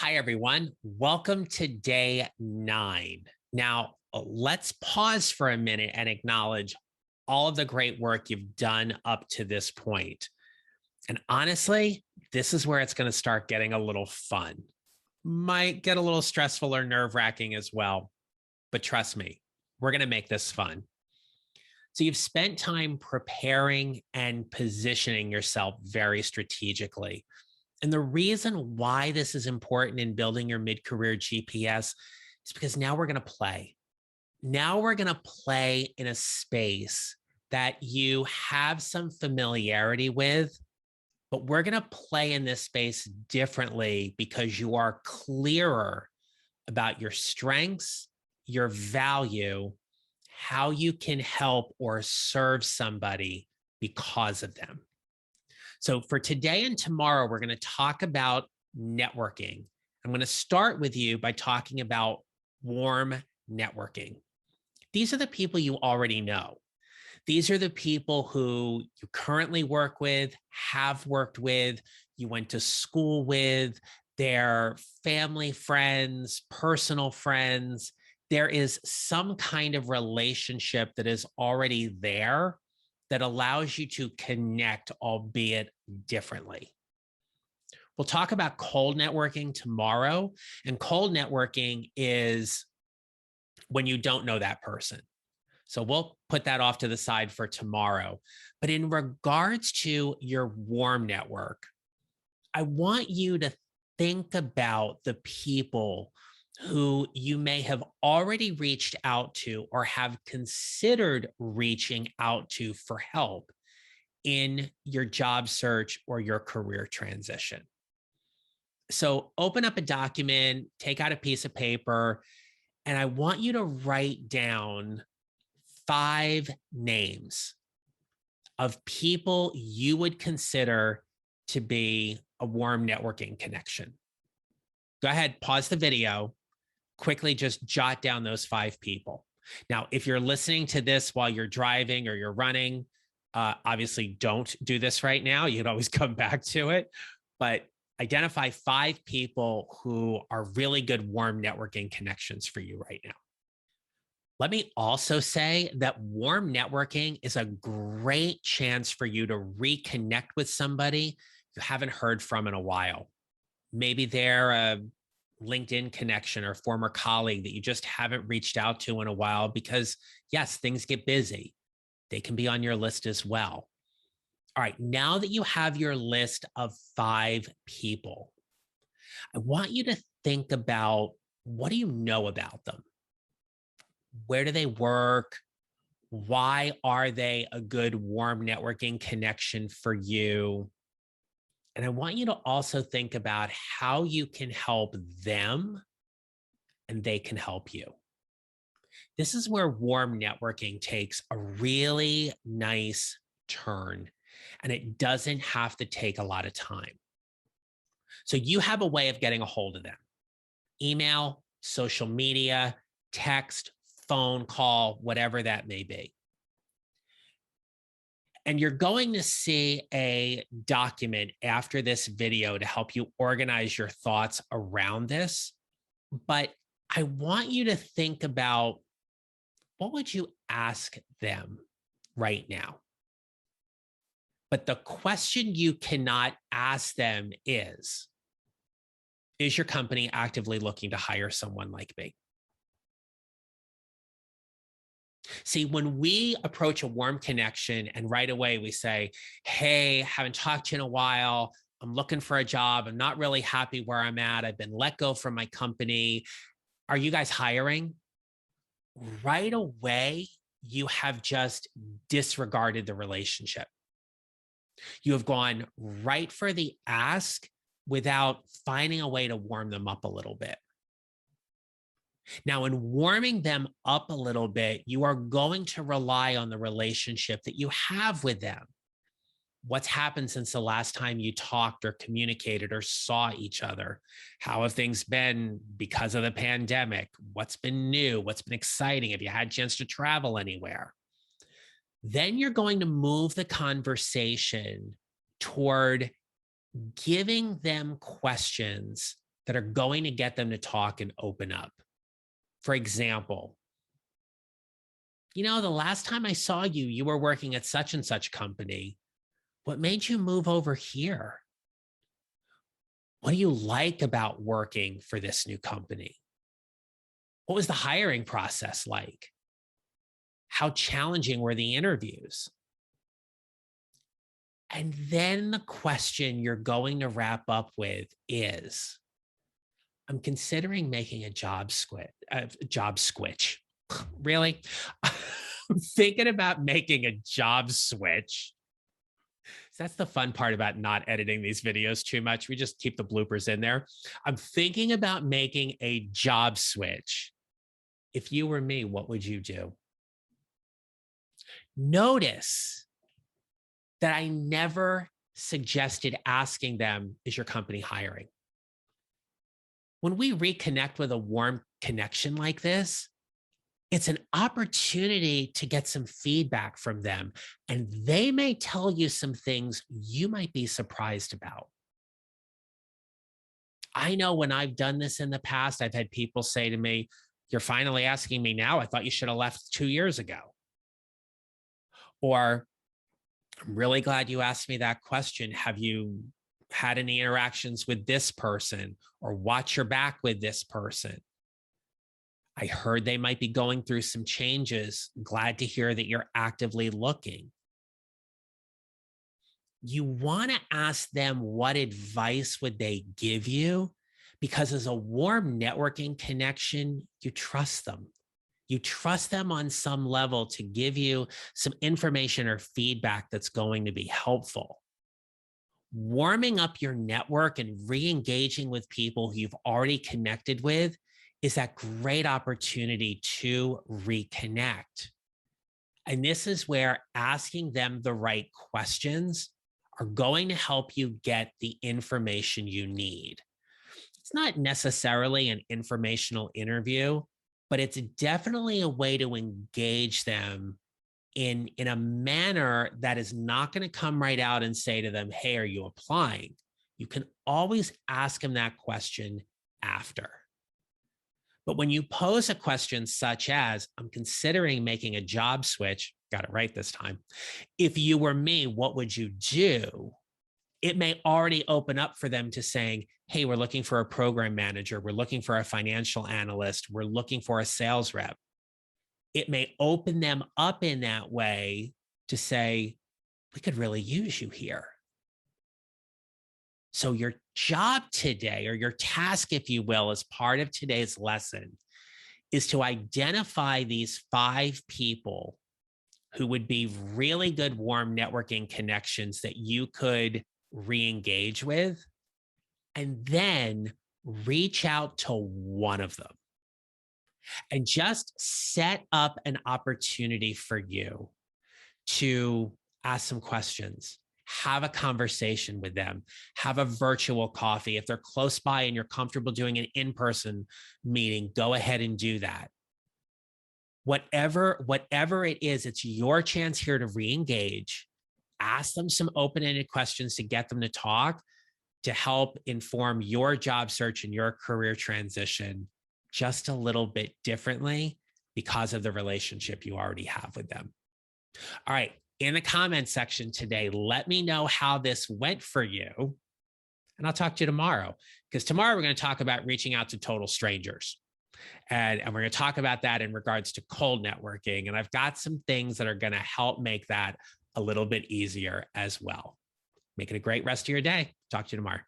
Hi, everyone. Welcome to day 9. Now, let's pause for a minute and acknowledge all of the great work you've done up to this point. And honestly, this is where it's going to start getting a little fun. Might get a little stressful or nerve wracking as well. But trust me, we're going to make this fun. So, you've spent time preparing and positioning yourself very strategically. And the reason why this is important in building your mid career GPS is because now we're going to play. Now we're going to play in a space that you have some familiarity with, but we're going to play in this space differently because you are clearer about your strengths, your value, how you can help or serve somebody because of them. So for today and tomorrow, we're going to talk about networking. I'm going to start with you by talking about warm networking. These are the people you already know. These are the people who you currently work with, have worked with, you went to school with, their family friends, personal friends. There is some kind of relationship that is already there that allows you to connect, albeit differently. We'll talk about cold networking tomorrow. And cold networking is when you don't know that person. So we'll put that off to the side for tomorrow. But in regards to your warm network, I want you to think about the people who you may have already reached out to or have considered reaching out to for help in your job search or your career transition. So open up a document, take out a piece of paper, and I want you to write down 5 names of people you would consider to be a warm networking connection. Go ahead, pause the video, quickly just jot down those 5 people. Now, if you're listening to this while you're driving or you're running, obviously don't do this right now. You can always come back to it, but identify 5 people who are really good warm networking connections for you right now. Let me also say that warm networking is a great chance for you to reconnect with somebody you haven't heard from in a while. Maybe they're a LinkedIn connection or former colleague that you just haven't reached out to in a while because, yes, things get busy. They can be on your list as well. All right, now that you have your list of 5 people, I want you to think about, what do you know about them? Where do they work? Why are they a good warm networking connection for you? And I want you to also think about how you can help them and they can help you. This is where warm networking takes a really nice turn, and it doesn't have to take a lot of time. So you have a way of getting a hold of them: email, social media, text, phone call, whatever that may be. And you're going to see a document after this video to help you organize your thoughts around this. But I want you to think about, what would you ask them right now? But the question you cannot ask them is your company actively looking to hire someone like me? See, when we approach a warm connection and right away we say, hey, haven't talked to you in a while, I'm looking for a job, I'm not really happy where I'm at, I've been let go from my company, are you guys hiring? Right away, you have just disregarded the relationship. You have gone right for the ask without finding a way to warm them up a little bit. Now, in warming them up a little bit, you are going to rely on the relationship that you have with them. What's happened since the last time you talked or communicated or saw each other? How have things been because of the pandemic? What's been new? What's been exciting? Have you had a chance to travel anywhere? Then you're going to move the conversation toward giving them questions that are going to get them to talk and open up. For example, the last time I saw you, you were working at such and such company. What made you move over here? What do you like about working for this new company? What was the hiring process like? How challenging were the interviews? And then the question you're going to wrap up with is, I'm considering making a job switch. Really? I'm thinking about making a job switch. So that's the fun part about not editing these videos too much. We just keep the bloopers in there. I'm thinking about making a job switch. If you were me, what would you do? Notice that I never suggested asking them, is your company hiring? When we reconnect with a warm connection like this, it's an opportunity to get some feedback from them, and they may tell you some things you might be surprised about. I know when I've done this in the past, I've had people say to me, you're finally asking me now. I thought you should have left 2 years ago. Or, I'm really glad you asked me that question. Have you had any interactions with this person, or watch your back with this person? I heard they might be going through some changes. Glad to hear that you're actively looking. You want to ask them what advice would they give you, because as a warm networking connection, you trust them. You trust them on some level to give you some information or feedback that's going to be helpful. Warming up your network and re-engaging with people who you've already connected with is that great opportunity to reconnect. And this is where asking them the right questions are going to help you get the information you need. It's not necessarily an informational interview, but it's definitely a way to engage them in a manner that is not going to come right out and say to them, hey, are you applying? You can always ask them that question after. But when you pose a question such as, I'm considering making a job switch, got it right this time. If you were me, what would you do? It may already open up for them to saying, hey, we're looking for a program manager. We're looking for a financial analyst. We're looking for a sales rep. It may open them up in that way to say, we could really use you here. So your job today, or your task, if you will, as part of today's lesson, is to identify these 5 people who would be really good warm networking connections that you could re-engage with, and then reach out to one of them and just set up an opportunity for you to ask some questions, have a conversation with them, have a virtual coffee. If they're close by and you're comfortable doing an in-person meeting, go ahead and do that. Whatever it is, it's your chance here to re-engage. Ask them some open-ended questions to get them to talk, to help inform your job search and your career transition just a little bit differently because of the relationship you already have with them. All right. In the comment section today, let me know how this went for you. And I'll talk to you tomorrow, because tomorrow we're going to talk about reaching out to total strangers. And we're going to talk about that in regards to cold networking. And I've got some things that are going to help make that a little bit easier as well. Make it a great rest of your day. Talk to you tomorrow.